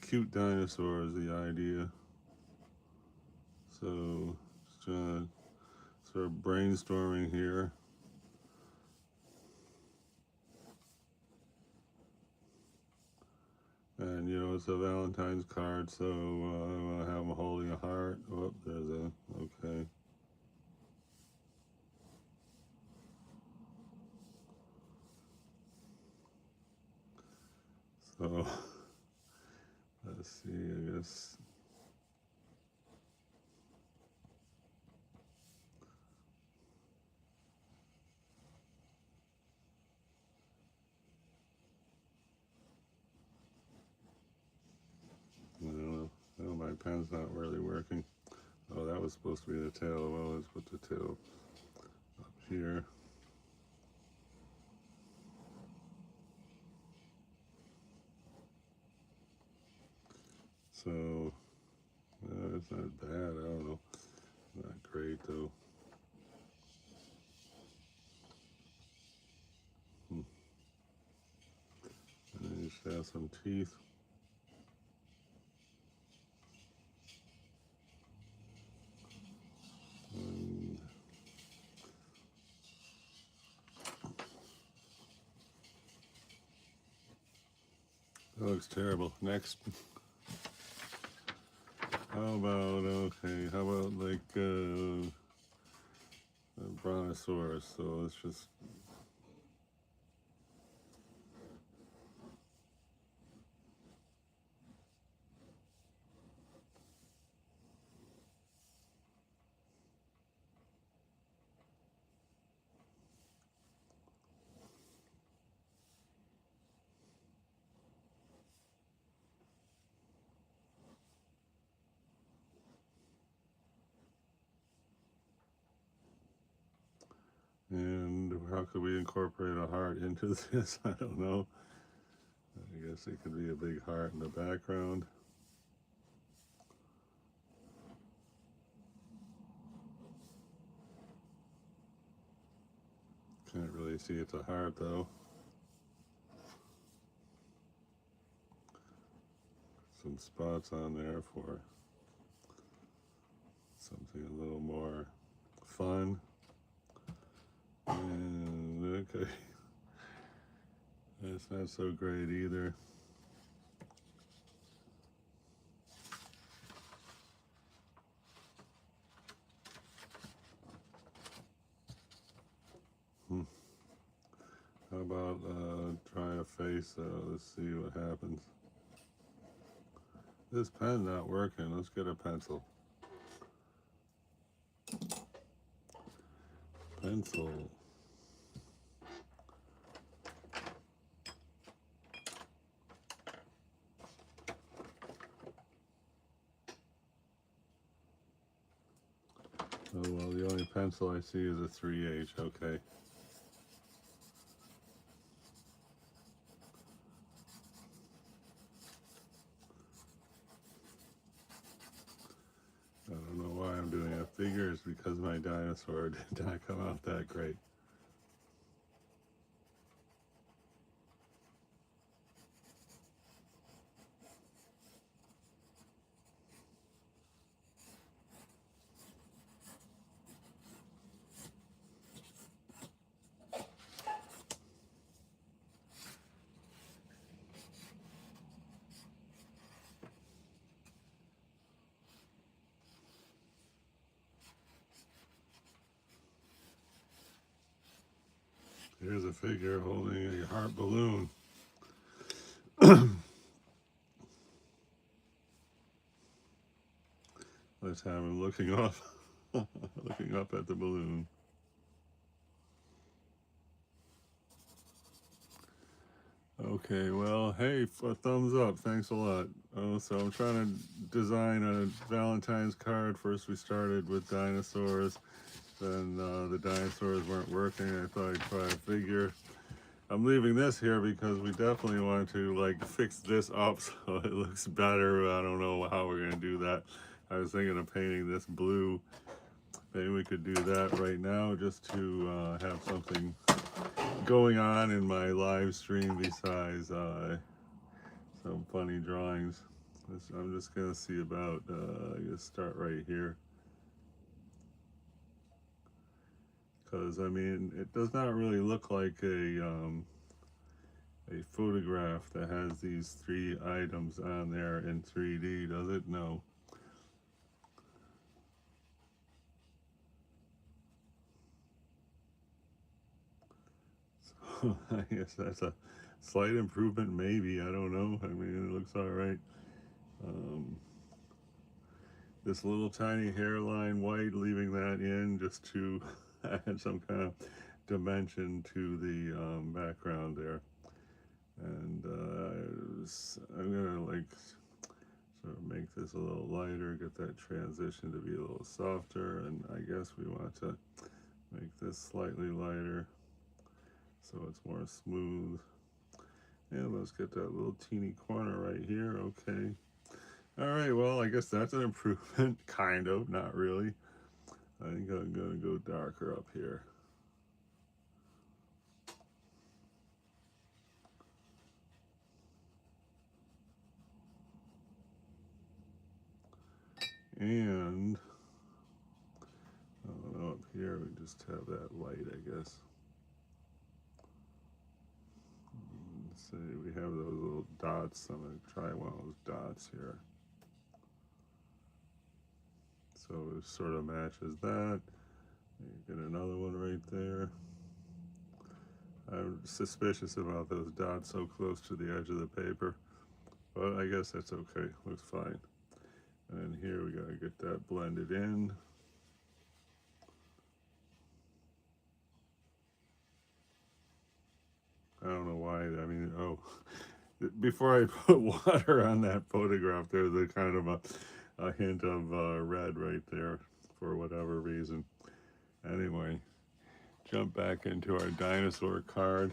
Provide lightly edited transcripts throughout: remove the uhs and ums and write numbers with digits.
cute dinosaur is the idea. So just trying to sort of brainstorming here. And you know, it's a Valentine's card, so I want to have him holding a heart. Oh, there's a, okay. So let's see, I guess. I don't know. Oh, my pen's not really working. Oh, that was supposed to be the tail. Well, let's put the tail up here. So, it's not bad. I don't know. Not great, though. Hmm. And then you just have some teeth. And that looks terrible. Next. How about, okay, how about like a brontosaurus? So let's just, and how could we incorporate a heart into this? I don't know. I guess it could be a big heart in the background. Can't really see it's a heart though. Some spots on there for something a little more fun. And okay, that's not so great either. Hmm. How about try a face? Let's see what happens. This pen's not working. Let's get a pencil. Pencil. Oh well, the only pencil I see is a 3H. Okay. I don't know why I'm doing a figure. It's because my dinosaur did not come out that great. Here's a figure holding a heart balloon. Let's have him looking up, looking up at the balloon. Okay, well, hey, a thumbs up. Thanks a lot. So I'm trying to design a Valentine's card. First we started with dinosaurs. Then the dinosaurs weren't working. I thought I'd try a figure. I'm leaving this here because we definitely want to like fix this up so it looks better. I don't know how we're gonna do that. I was thinking of painting this blue. Maybe we could do that right now just to have something going on in my live stream besides some funny drawings. I'm just gonna see about, I guess start right here. Because, I mean, it does not really look like a photograph that has these three items on there in 3D, does it? No. So I guess that's a slight improvement, maybe. I don't know. I mean, it looks all right. Um, this little tiny hairline white, leaving that in just to add some kind of dimension to the background there. And I'm gonna like sort of make this a little lighter, get that transition to be a little softer, and I guess we want to make this slightly lighter so it's more smooth. And let's get that little teeny corner right here. Okay. All right, well, I guess that's an improvement, kind of, not really. I think I'm gonna go darker up here. And I don't know, up here we just have that light, I guess. Let's see, we have those little dots. I'm gonna try one of those dots here. So it sort of matches that. You get another one right there. I'm suspicious about those dots so close to the edge of the paper, but I guess that's okay. Looks fine. And here we gotta get that blended in. I don't know why. I mean, oh, before I put water on that photograph, there's a kind of a hint of red right there for whatever reason. Anyway, jump back into our dinosaur card.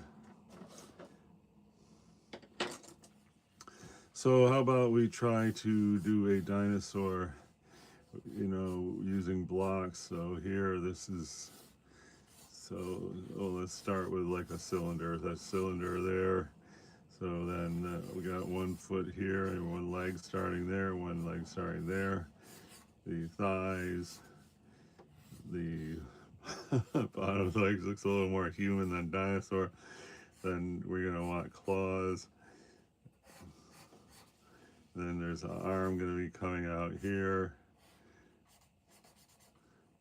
So how about we try to do a dinosaur, using blocks. So here, this is, let's start with like a cylinder. That cylinder there. So then we got 1 foot here and one leg starting there, one leg starting there. The thighs, the bottom legs looks a little more human than dinosaur. Then we're gonna want claws. Then there's an arm gonna be coming out here.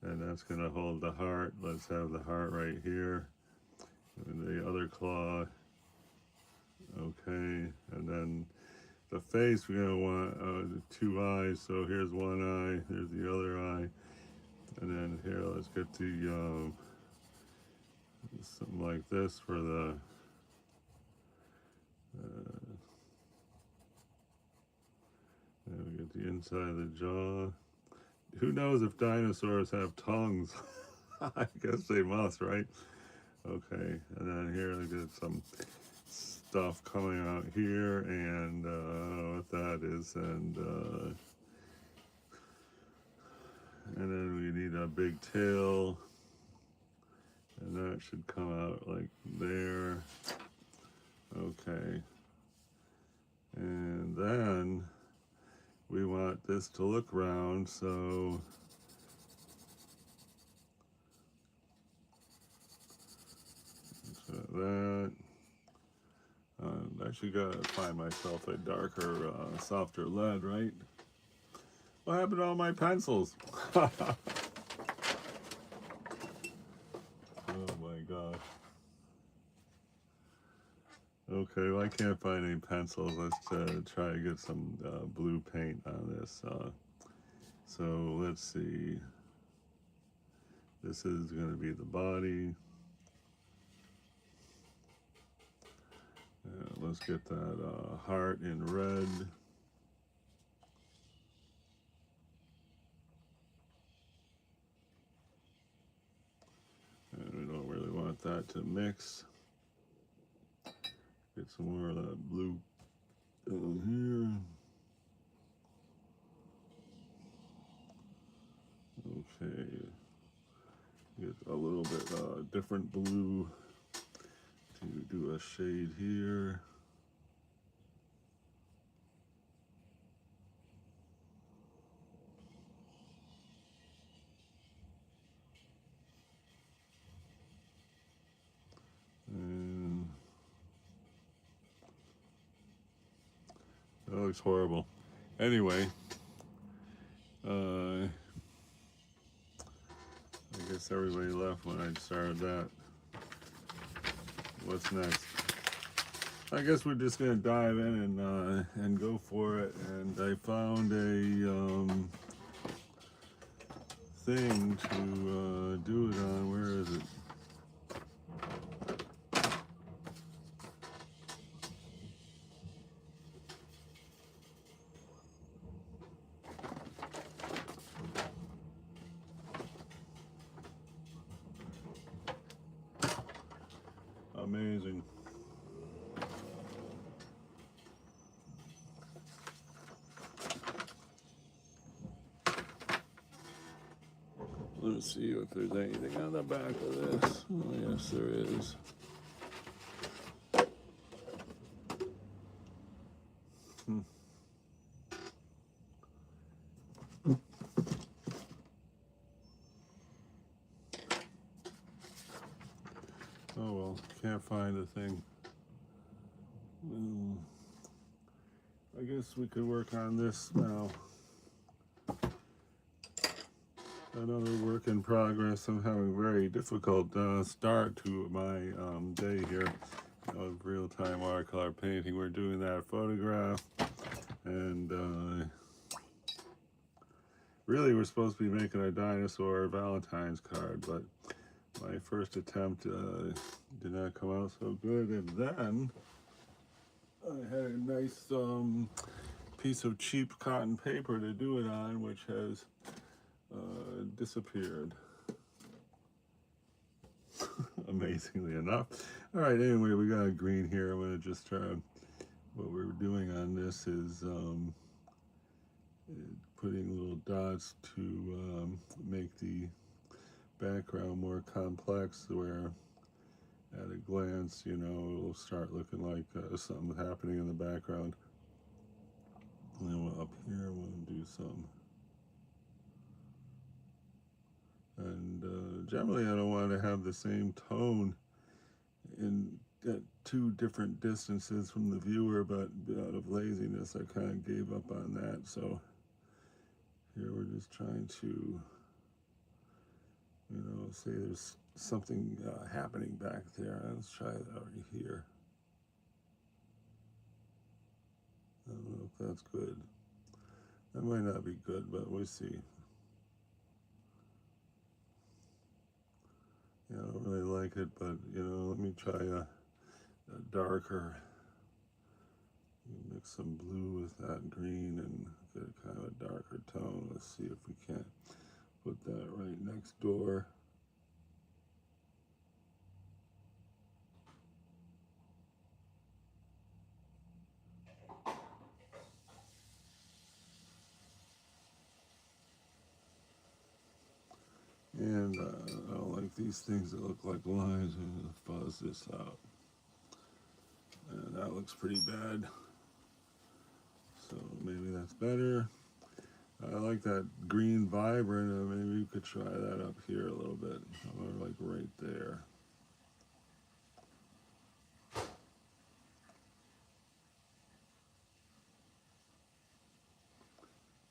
And that's gonna hold the heart. Let's have the heart right here. And the other claw. Okay, and then the face, we're gonna want 2 eyes. So here's one eye, here's the other eye. And then here, let's get the, something like this for the, and we get the inside of the jaw. Who knows if dinosaurs have tongues? I guess they must, right? Okay, and then here we get some stuff coming out here, and I don't know what that is, and then we need a big tail, and that should come out like there. Okay, and then we want this to look round, so that. I actually gotta find myself a darker, softer lead, right? What happened to all my pencils? Oh my gosh. Okay, well, I can't find any pencils. Let's try to get some blue paint on this. So let's see. This is going to be the body. Let's get that heart in red. And we don't really want that to mix. Get some more of that blue down here. Okay. Get a little bit different blue to do a shade here. That looks horrible. Anyway, I guess everybody left when I started that. What's next? I guess we're just gonna dive in and go for it. And I found a thing to do it on. Where is it? Amazing. Let's see if there's anything on the back of this. Oh, yes, there is. Oh well, can't find the thing. I guess we could work on this now. Another work in progress. I'm having a very difficult start to my day here of real-time watercolor painting. We're doing that photograph, and really we're supposed to be making a dinosaur Valentine's card, but my first attempt did not come out so good, and then I had a nice piece of cheap cotton paper to do it on, which has disappeared. Amazingly enough. All right, anyway, we got a green here. I'm going to just try. What we're doing on this is putting little dots to make the background more complex, where at a glance, you know, it'll start looking like something happening in the background. And then up here, we'll do some. And generally, I don't want to have the same tone at two different distances from the viewer, but out of laziness, I kind of gave up on that. So here we're just trying to, you know, say there's something happening back there. Let's try it out here. I don't know if that's good. That might not be good, but we'll see. Yeah, I don't really like it, but, you know, let me try a darker. Mix some blue with that green and get a kind of a darker tone. Let's see if we can't put that right next door. And I don't like these things that look like lines. I'm going to fuzz this out. And that looks pretty bad. So maybe that's better. I like that green vibrant. Maybe you could try that up here a little bit. Like right there.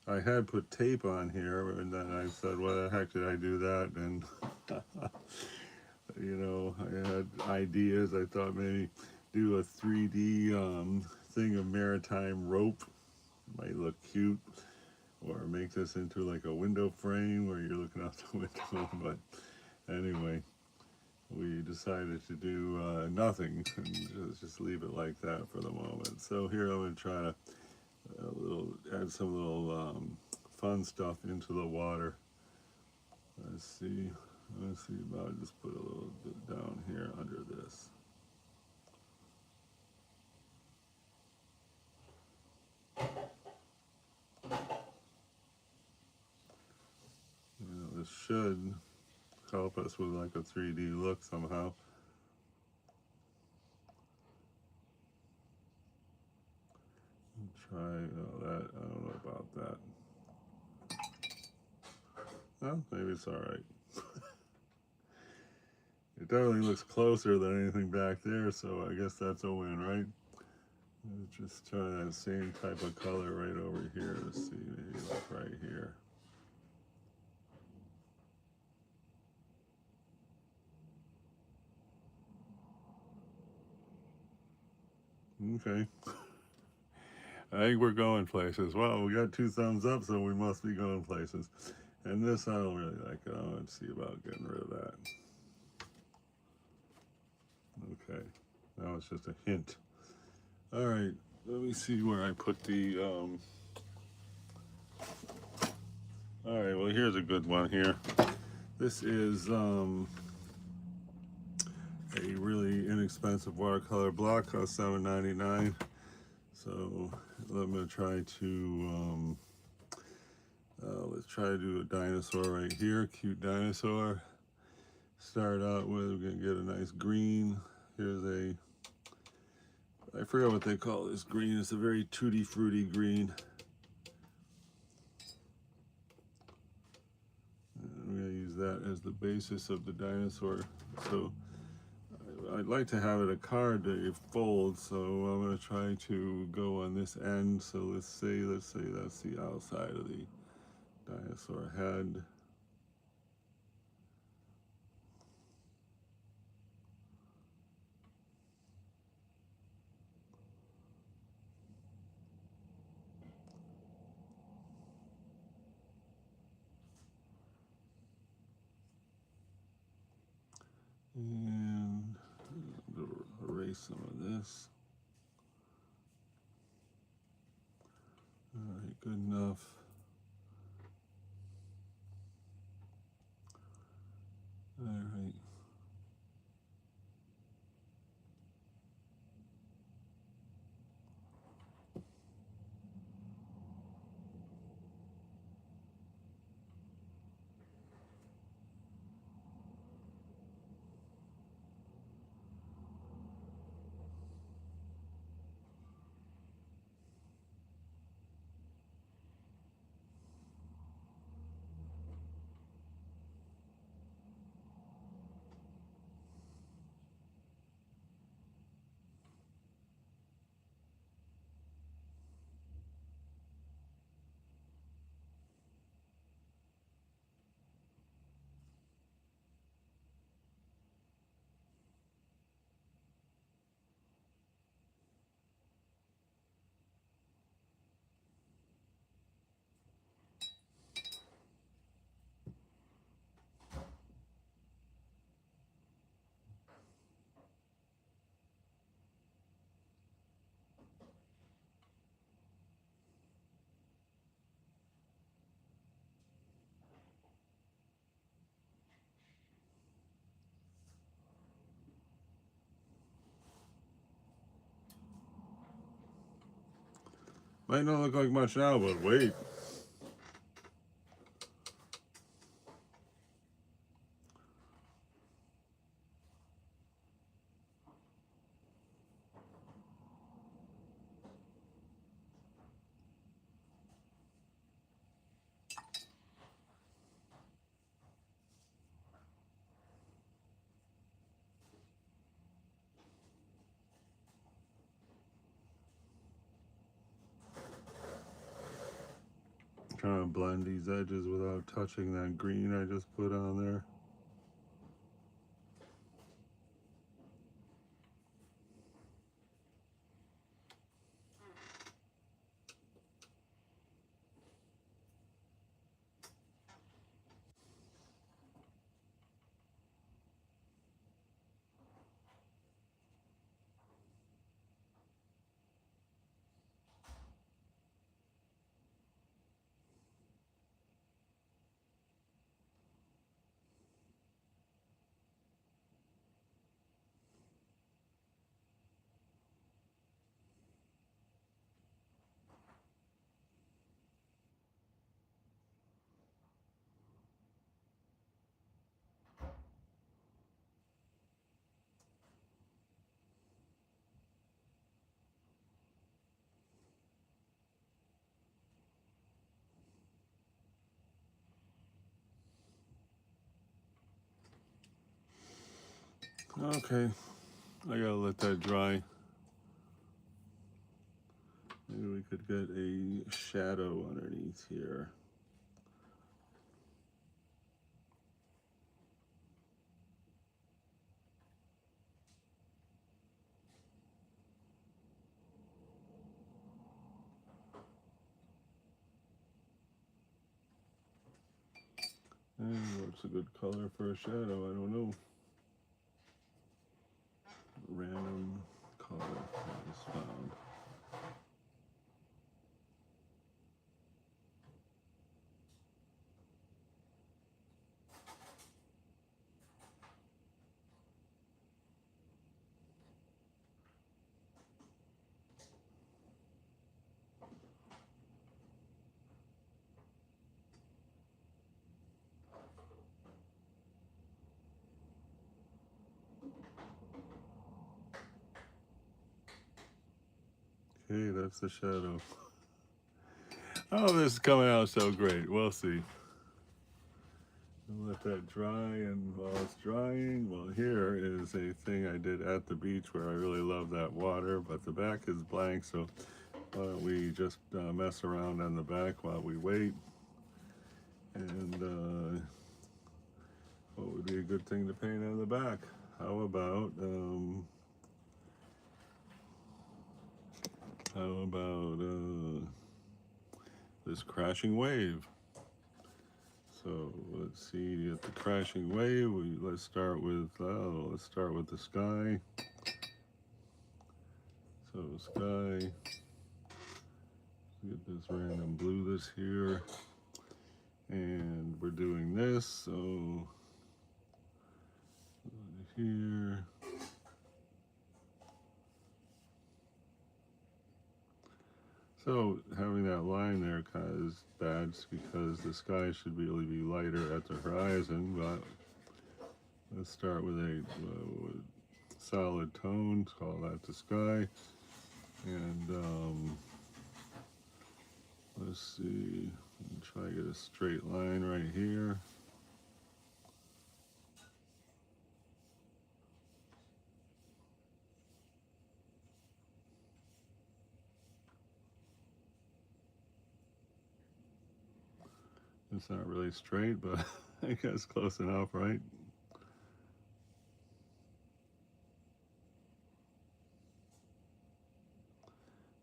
I had put tape on here, and then I said, "Why the heck did I do that?" And you know, I had ideas. I thought maybe do a 3D thing of maritime rope. Might look cute, or make this into like a window frame where you're looking out the window. But anyway, we decided to do nothing and just leave it like that for the moment. So here I'm going to try to add some little fun stuff into the water. Let's see about just put a little bit down here under this. You know, this should help us with like a 3D look somehow. Try that. I don't know about that. Well, maybe it's all right. It definitely looks closer than anything back there, so I guess that's a win, right? Just try that same type of color right over here. Let's see, maybe like right here. Okay. I think we're going places. Well, we got 2 thumbs up, so we must be going places. And this, I don't really like it. I want to see about getting rid of that. Okay. Now it's just a hint. All right. Let me see where I put the. All right. Well, here's a good one here. This is a really inexpensive watercolor block, cost $7.99. So I'm gonna try to let's try to do a dinosaur right here, cute dinosaur. Start out with, we're gonna get a nice green. Here's a, I forgot what they call this green. It's a very tutti frutti green. And we're gonna use that as the basis of the dinosaur. So I'd like to have it a card that it folds, so I'm going to try to go on this end. So let's say that's the outside of the dinosaur head. And erase some of this. All right, good enough. All right. Might not look like much now, but wait. Trying to blend these edges without touching that green I just put on there. Okay, I gotta let that dry. Maybe we could get a shadow underneath here. And what's a good color for a shadow? I don't know. Random color I just found. Okay, that's the shadow. Oh, this is coming out so great. We'll see. I'll let that dry, and while it's drying, well, here is a thing I did at the beach where I really love that water, but the back is blank, so why don't we just mess around on the back while we wait? And what would be a good thing to paint on the back? How about this crashing wave? So let's see at the crashing wave. Let's start with the sky. So sky. Get this random blue this here, and we're doing this. So here. So having that line there kind of is bad because the sky should really be lighter at the horizon, but let's start with a solid tone, call that the sky, and let's see, try to get a straight line right here. It's not really straight, but I guess close enough, right?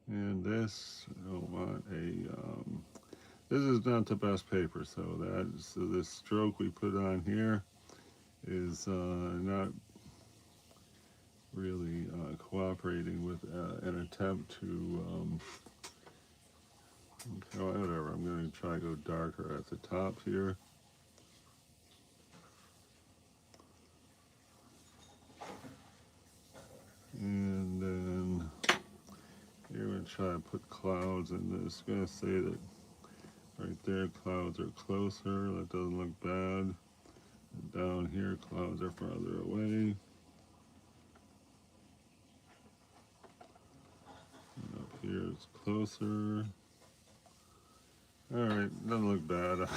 And this, I don't want this is not the best paper, so this stroke we put on here is not really cooperating with an attempt to, whatever, I'm going to try to go darker at the top here. And then here we're going to try to put clouds in this. I'm going to say that right there, clouds are closer. That doesn't look bad. And down here, clouds are farther away. And up here, it's closer. All right, doesn't look bad.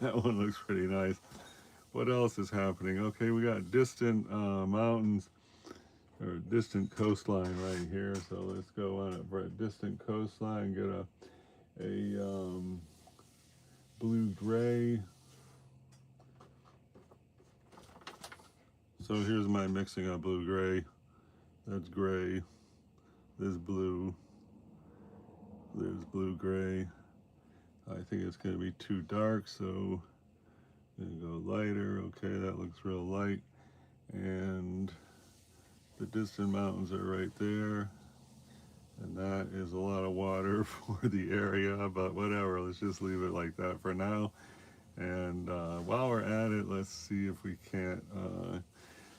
That one looks pretty nice. What else is happening? Okay, we got distant mountains or distant coastline right here. So let's go on it for a distant coastline. Get a blue gray. So here's my mixing of blue gray. That's gray. This blue. There's blue gray. I think it's going to be too dark, so I'm going to go lighter. Okay, that looks real light. And the distant mountains are right there. And that is a lot of water for the area, but whatever. Let's just leave it like that for now. And while we're at it, let's see if we can't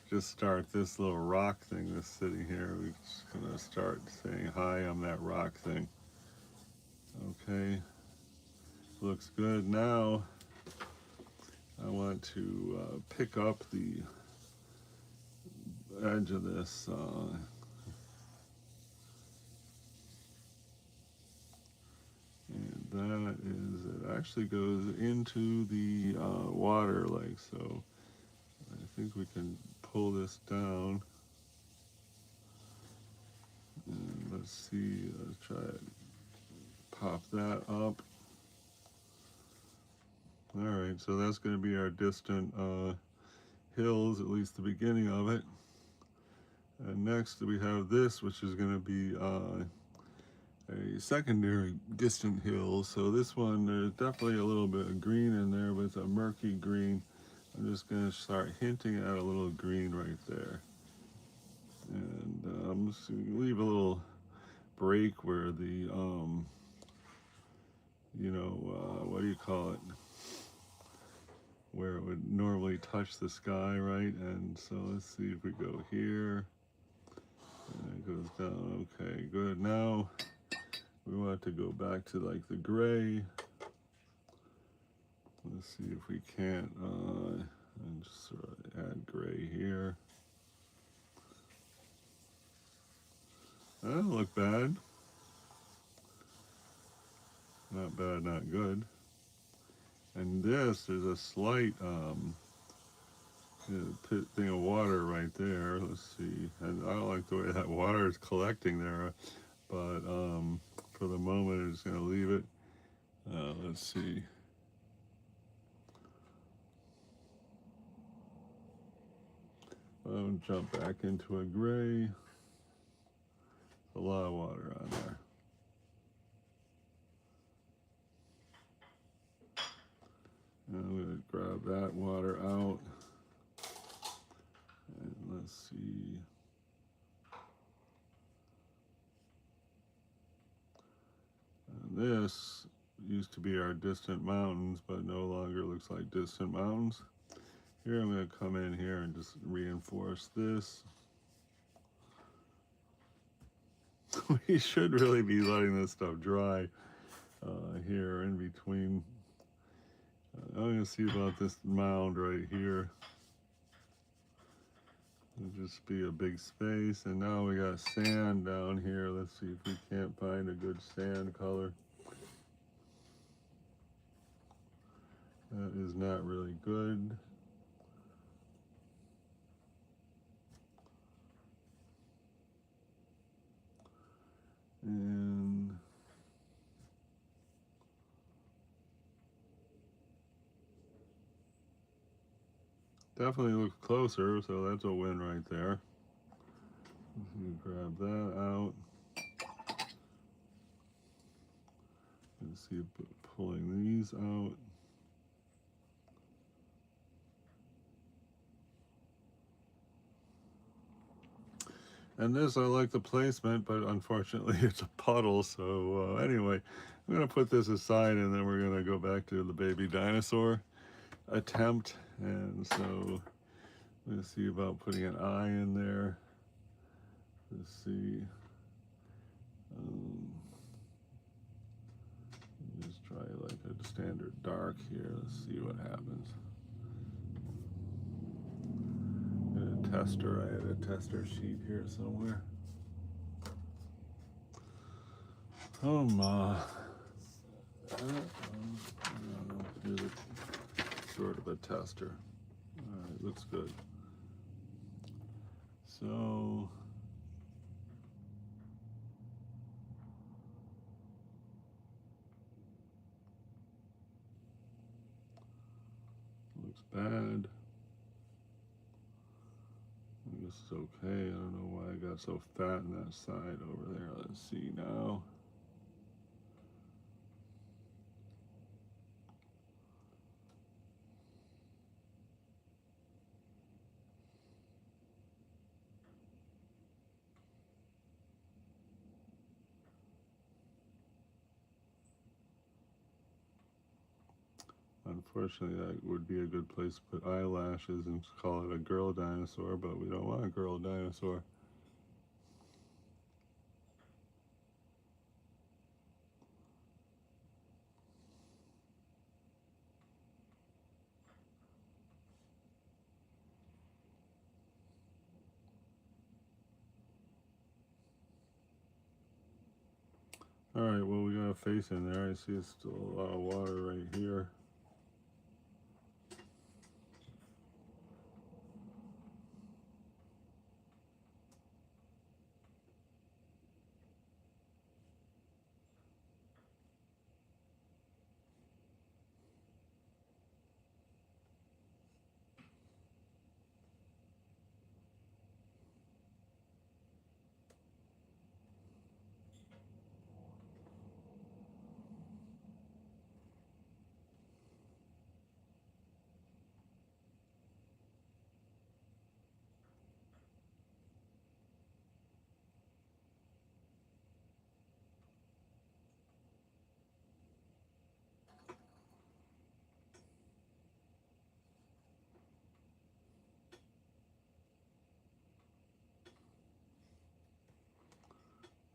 just start this little rock thing that's sitting here. We're just going to start saying hi on that rock thing. Okay. Looks good. Now I want to pick up the edge of this and that is, it actually goes into the water like so. I think we can pull this down, and let's see, let's try it. pop that up. All right, so that's going to be our distant hills, at least the beginning of it. And next we have this, which is going to be a secondary distant hill. So this one, there's definitely a little bit of green in there, but it's a murky green. I'm just going to start hinting at a little green right there. And I'm just going to leave a little break where the, what do you call it? Where it would normally touch the sky, right? And so let's see if we go here. And it goes down. Okay, good. Now we want to go back to like the gray. Let's see if we can't, and just sort of add gray here. That doesn't look bad. Not bad, not good. And this, there's a slight thing of water right there. Let's see. And I don't like the way that water is collecting there, but for the moment, I'm just going to leave it. Let's see. I'll jump back into a gray. A lot of water on there. And I'm going to grab that water out. And let's see. And this used to be our distant mountains, but no longer looks like distant mountains. Here I'm going to come in here and just reinforce this. We should really be letting this stuff dry here in between. I'm going to see about this mound right here. It'll just be a big space. And now we got sand down here. Let's see if we can't find a good sand color. That is not really good. And definitely looks closer, so that's a win right there. You grab that out. Let's see, pulling these out. And this, I like the placement, but unfortunately it's a puddle. So anyway, I'm going to put this aside and then we're going to go back to the baby dinosaur attempt. And so let's see about putting an eye in there. Let's see. Just try like a standard dark here. Let's see what happens. Tester. I had a tester sheet here somewhere. Oh my. Here's a sort of a tester. All right, looks good. So looks bad. I guess it's okay. I don't know why I got so fat in that side over there. Let's see now. Unfortunately, that would be a good place to put eyelashes and call it a girl dinosaur, but we don't want a girl dinosaur. All right, well, we got a face in there. I see it's still a lot of water right here.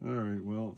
All right, well,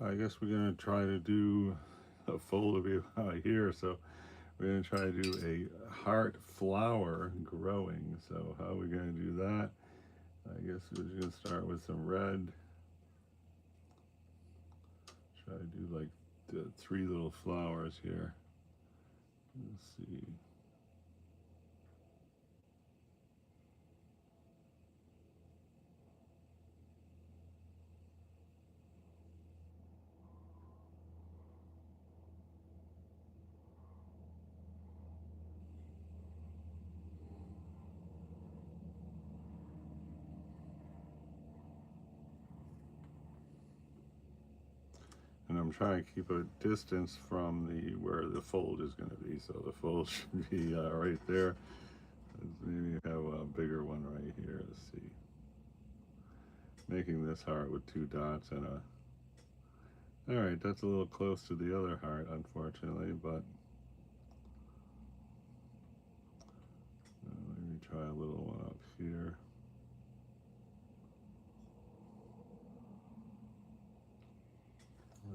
I guess we're gonna try to do a photo view out here. So we're gonna try to do a heart flower growing. So how are we gonna do that? I guess we're just gonna start with some red. Try to do like the three little flowers here. Let's see. And I'm trying to keep a distance from the where the fold is going to be. So the fold should be right there. Maybe have a bigger one right here. Let's see. Making this heart with two dots and a. All right, that's a little close to the other heart, unfortunately, but maybe try a little one up here.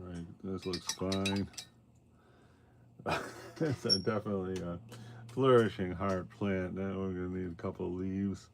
All right, this looks fine. It's definitely a flourishing heart plant. Now we're going to need a couple leaves.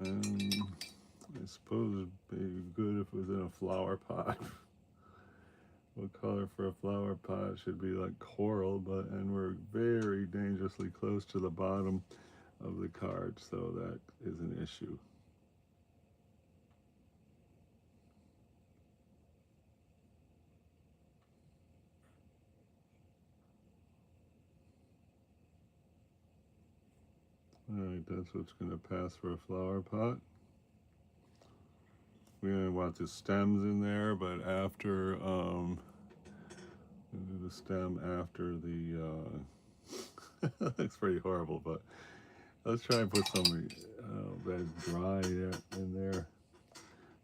I suppose it'd be good if it was in a flower pot. What color for a flower pot should be like coral, and we're very dangerously close to the bottom of the card, so that is an issue. All right, that's what's going to pass for a flower pot. We're going to want the stems in there, but after we'll do the stem after the. Looks pretty horrible, but let's try and put some red dry in there.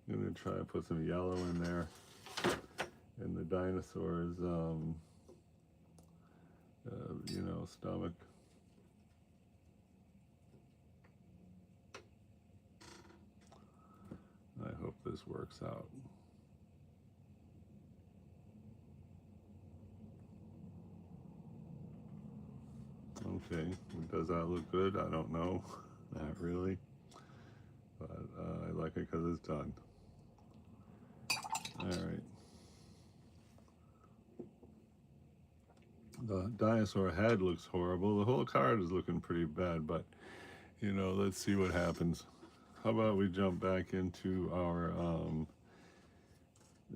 I'm going to try and put some yellow in there. And the dinosaur's, stomach. I hope this works out. Okay, does that look good? I don't know. Not really. But I like it because it's done. All right. The dinosaur head looks horrible. The whole card is looking pretty bad, but let's see what happens. How about we jump back into our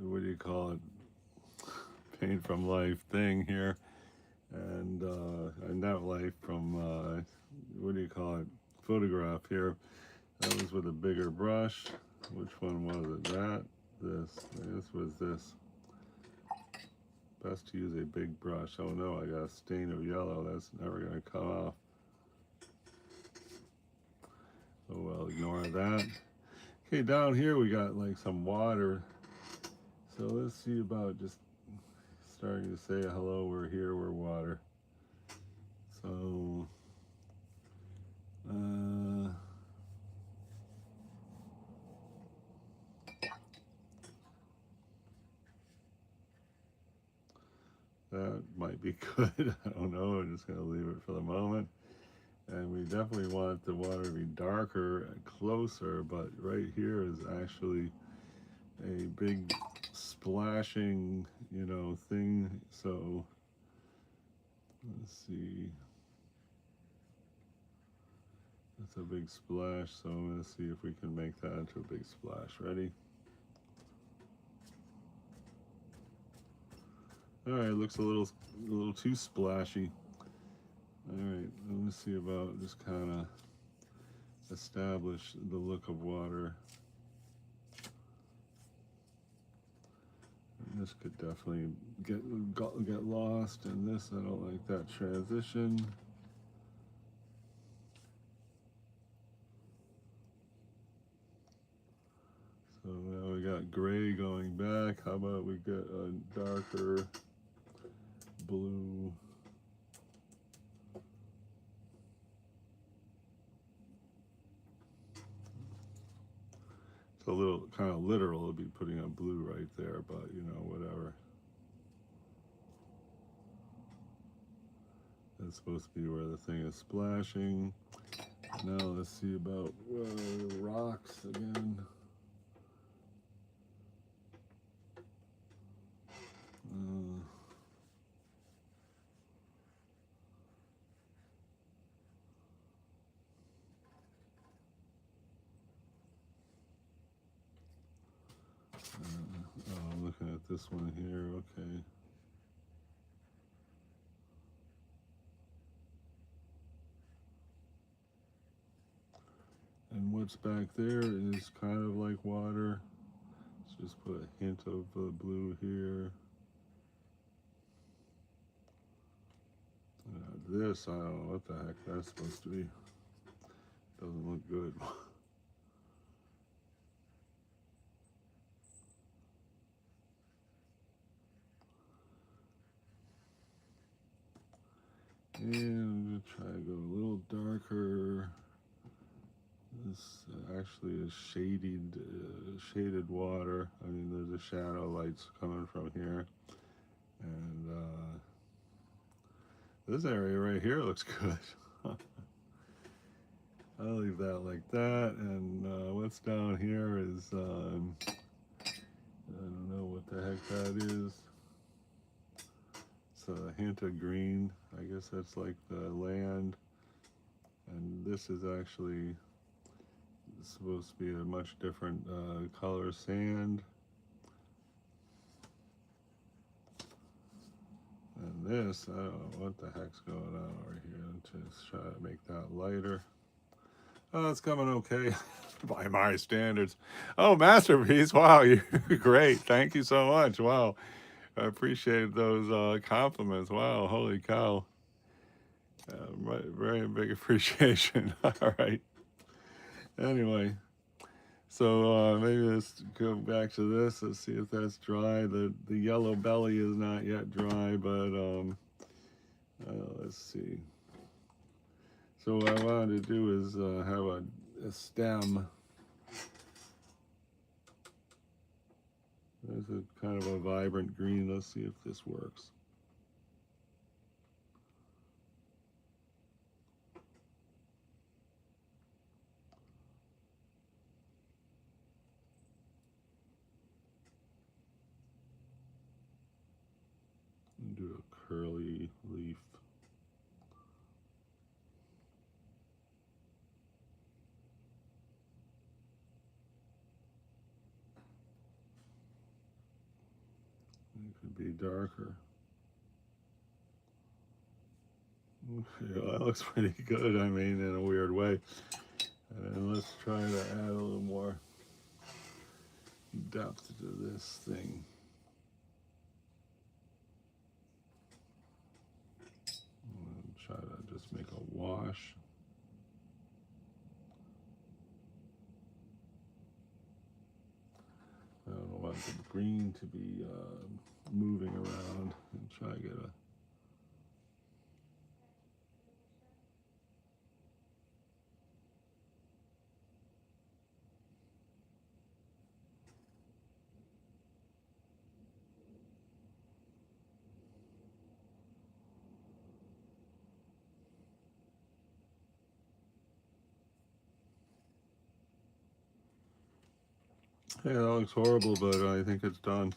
what do you call it? Paint from life thing here, and not life from what do you call it? Photograph here. That was with a bigger brush. Which one was it? This was this. Best to use a big brush. Oh no, I got a stain of yellow. That's never going to come off. Oh well, ignore that. Okay, down here we got like some water. So let's see about just starting to say hello, we're here, we're water. So, that might be good. I don't know. I'm just going to leave it for the moment. And we definitely want the water to be darker and closer, but right here is actually a big splashing, thing. So Let's see. That's a big splash, so I'm going to see if we can make that into a big splash. Ready? All right, looks a little too splashy. All right, let me see about just kind of establish the look of water. And this could definitely get lost in this. I don't like that transition. So now we got gray going back. How about we get a darker blue? It's a little kind of literal to be putting a blue right there, but you know, whatever. That's supposed to be where the thing is splashing. Now let's see about rocks again. I'm looking at this one here, okay. And what's back there is kind of like water. Let's just put a hint of blue here. This, I don't know what the heck that's supposed to be. Doesn't look good. And I'm going to try to go a little darker. This actually is shaded water. I mean, there's a shadow lights coming from here. And this area right here looks good. I'll leave that like that. And what's down here is, I don't know what the heck that is. It's a hint of green. I guess that's like the land. And this is actually supposed to be a much different color sand. And this, I don't know what the heck's going on over here. Just try to make that lighter. Oh, it's coming okay by my standards. Oh, masterpiece. Wow, you're great. Thank you so much. Wow. I appreciate those compliments. Wow, holy cow. Very big appreciation. All right. Anyway, so maybe let's go back to this. Let's see if that's dry. The yellow belly is not yet dry, but let's see. So what I wanted to do is have a stem. There's a kind of a vibrant green. Let's see if this works. Do a curly leaf. It could be darker. Yeah, that looks pretty good. I mean, in a weird way. And let's try to add a little more depth to this thing. Try to just make a wash. I don't want the green to be moving around and try to get a yeah, that looks horrible, but I think it's done.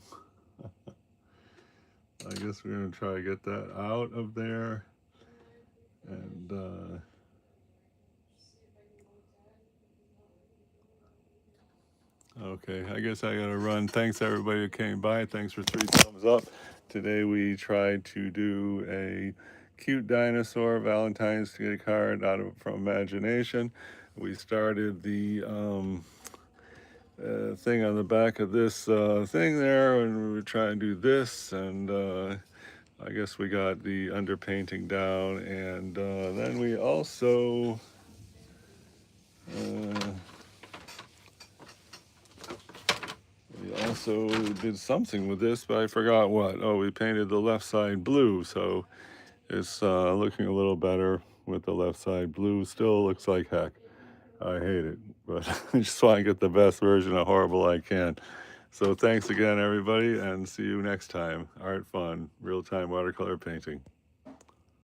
I guess we're going to try to get that out of there. And okay, I guess I gotta run. Thanks everybody who came by. Thanks for 3 thumbs up. Today we tried to do a cute dinosaur Valentine's Day card out of from imagination. We started the thing on the back of this thing there, and we were trying to do this, and I guess we got the underpainting down, and then we also uh, did something with this, but I forgot what. Oh, we painted the left side blue, so it's looking a little better with the left side blue. Still looks like heck. I hate it, but I just want to get the best version of horrible I can. So thanks again, everybody, and see you next time. Art fun, real-time watercolor painting.